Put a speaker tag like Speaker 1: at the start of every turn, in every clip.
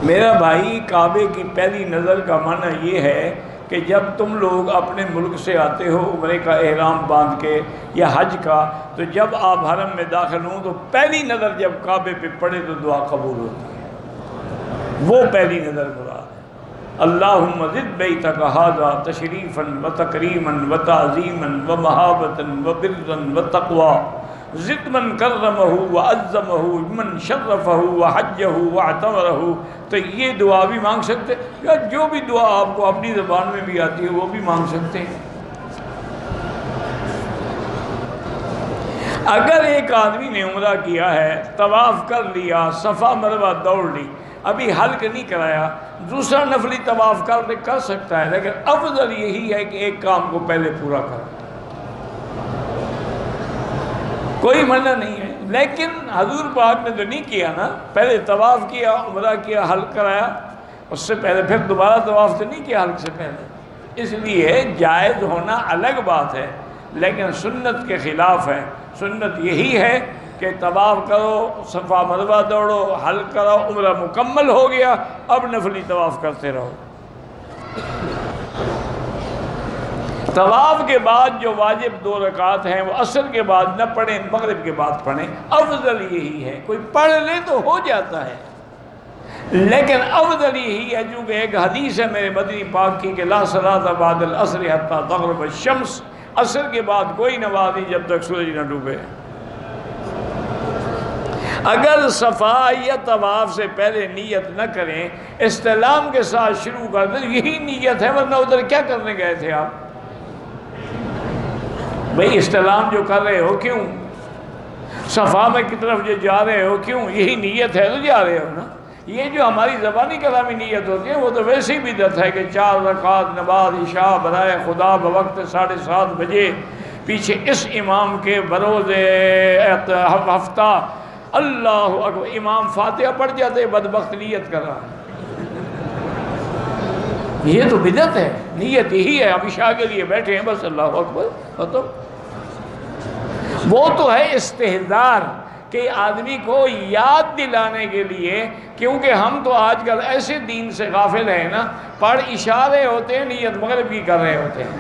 Speaker 1: میرا بھائی، کعبے کی پہلی نظر کا معنی یہ ہے کہ جب تم لوگ اپنے ملک سے آتے ہو عمرے کا احرام باندھ کے یا حج کا، تو جب آپ حرم میں داخل ہوں تو پہلی نظر جب کعبے پہ پڑے تو دعا قبول ہوتی ہے۔ وہ پہلی نظر مراد ہے۔ اللہم زد بیتک ھذا تشریفا و تکریما و تعظیما و محابتا و برا و تقوا، زد من کرمہ و عظمہ من شرفہ و حجہ و اعتمرہ۔ تو یہ دعا بھی مانگ سکتے، یا جو بھی دعا آپ کو اپنی زبان میں بھی آتی ہے وہ بھی مانگ سکتے ہیں۔ اگر ایک آدمی نے عمرہ کیا ہے، طواف کر لیا، صفا مروہ دوڑ لی، ابھی حلق نہیں کرایا، دوسرا نفلی طواف کر سکتا ہے، لیکن افضل یہی ہے کہ ایک کام کو پہلے پورا کرے۔ کوئی منع نہیں ہے، لیکن حضور پاک نے تو نہیں کیا نا، پہلے طواف کیا، عمرہ کیا، حلق کرایا، اس سے پہلے پھر دوبارہ طواف تو نہیں کیا حلق سے پہلے۔ اس لیے جائز ہونا الگ بات ہے، لیکن سنت کے خلاف ہے۔ سنت یہی ہے کہ طواف کرو، صفا مروہ دوڑو، حلق کرو، عمرہ مکمل ہو گیا، اب نفلی طواف کرتے رہو۔ طواف کے بعد جو واجب 2 رکعت ہیں وہ عصر کے بعد نہ پڑھیں، مغرب کے بعد پڑھیں۔ افضل یہی ہے، کوئی پڑھ لے تو ہو جاتا ہے، لیکن افضل یہی ہے، چونکہ ایک حدیث ہے میرے مدنی پاک کی کہ لا صلاۃ بعد العصر حتی تغرب الشمس، عصر کے بعد کوئی نماز نہیں جب تک سورج نہ ڈوبے۔ اگر صفا یا طواف سے پہلے نیت نہ کریں، استلام کے ساتھ شروع کر دیں، یہی نیت ہے، ورنہ ادھر کیا کرنے گئے تھے آپ؟ بھئی استلام جو کر رہے ہو کیوں؟ صفا میں کی طرف جو جا رہے ہو کیوں؟ یہی نیت ہے تو جا رہے ہو نا۔ یہ جو ہماری زبانی کلامی نیت ہوتی ہے وہ تو ویسے ہی بدعت ہے کہ 4 رکعت نماز عشاء برائے خدا بوقت 7:30 بجے پیچھے اس امام کے بروز ہفتہ اللہ اکبر، امام فاتحہ پڑھ جاتے، بدبخت نیت کر رہا ہے۔ یہ تو بدعت ہے، نیت یہی ہے، اب عشاء کے لیے بیٹھے ہیں بس اللہ اکبر، تو وہ تو ہے استحضار کہ آدمی کو یاد دلانے کے لیے، کیونکہ ہم تو آج کل ایسے دین سے غافل ہیں نا، پڑھ عشاء رہے ہوتے ہیں، نیت مغرب کی کر رہے ہوتے ہیں۔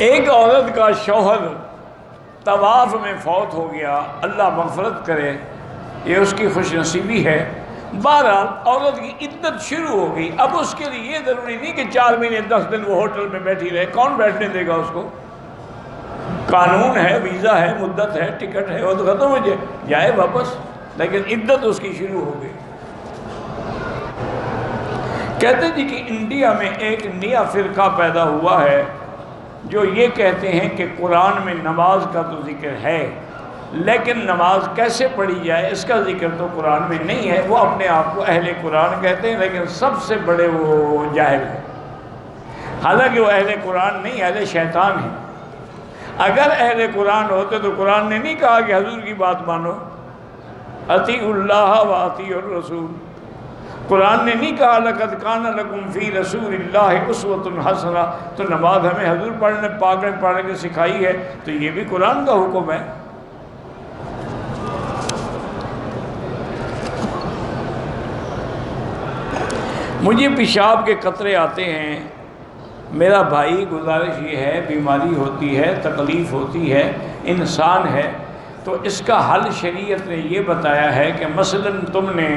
Speaker 1: ایک عورت کا شوہر طواف میں فوت ہو گیا، اللہ مغفرت کرے، یہ اس کی خوش نصیبی ہے۔ بہرحال عورت کی عدت شروع ہو گئی، اب اس کے لیے یہ ضروری نہیں کہ 4 مہینے 10 دن وہ ہوٹل میں بیٹھی رہے، کون بیٹھنے دے گا اس کو؟ قانون ہے، ویزا ہے، مدت ہے، ٹکٹ ہے، وہ تو ختم ہو جائے واپس، لیکن عدت اس کی شروع ہو گئی۔ کہتے جی کہ انڈیا میں ایک نیا فرقہ پیدا ہوا ہے جو یہ کہتے ہیں کہ قرآن میں نماز کا تو ذکر ہے، لیکن نماز کیسے پڑھی جائے اس کا ذکر تو قرآن میں نہیں ہے۔ وہ اپنے آپ کو اہل قرآن کہتے ہیں، لیکن سب سے بڑے وہ جاہل ہیں، حالانکہ وہ اہل قرآن نہیں، اہل شیطان ہیں۔ اگر اہل قرآن ہوتے تو قرآن نے نہیں کہا کہ حضور کی بات مانو، اطیعوا اللہ و اطیعوا الرسول۔ قرآن نے نہیں کہا لقد کان لکم فی رسول اللہ اسوۃ حسنہ، تو نماز ہمیں حضور پاک نے پڑھنے کے سکھائی ہے، تو یہ بھی قرآن کا حکم ہے۔ مجھے پیشاب کے قطرے آتے ہیں، میرا بھائی گزارش یہ ہے، بیماری ہوتی ہے، تکلیف ہوتی ہے، انسان ہے، تو اس کا حل شریعت نے یہ بتایا ہے کہ مثلاً تم نے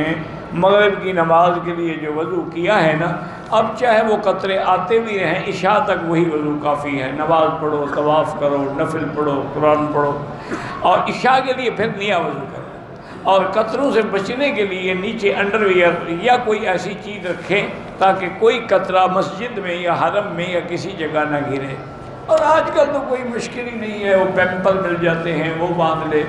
Speaker 1: مغرب کی نماز کے لیے جو وضو کیا ہے نا، اب چاہے وہ قطرے آتے بھی رہیں، عشاء تک وہی وضو کافی ہے۔ نماز پڑھو، طواف کرو، نفل پڑھو، قرآن پڑھو، اور عشاء کے لیے پھر نیا وضو کرو، اور قطروں سے بچنے کے لیے نیچے انڈر ویئر یا کوئی ایسی چیز رکھیں تاکہ کوئی قطرہ مسجد میں یا حرم میں یا کسی جگہ نہ گرے۔ اور آج کل تو کوئی مشکل ہی نہیں ہے، وہ پیمپر مل جاتے ہیں، وہ باندھ لے۔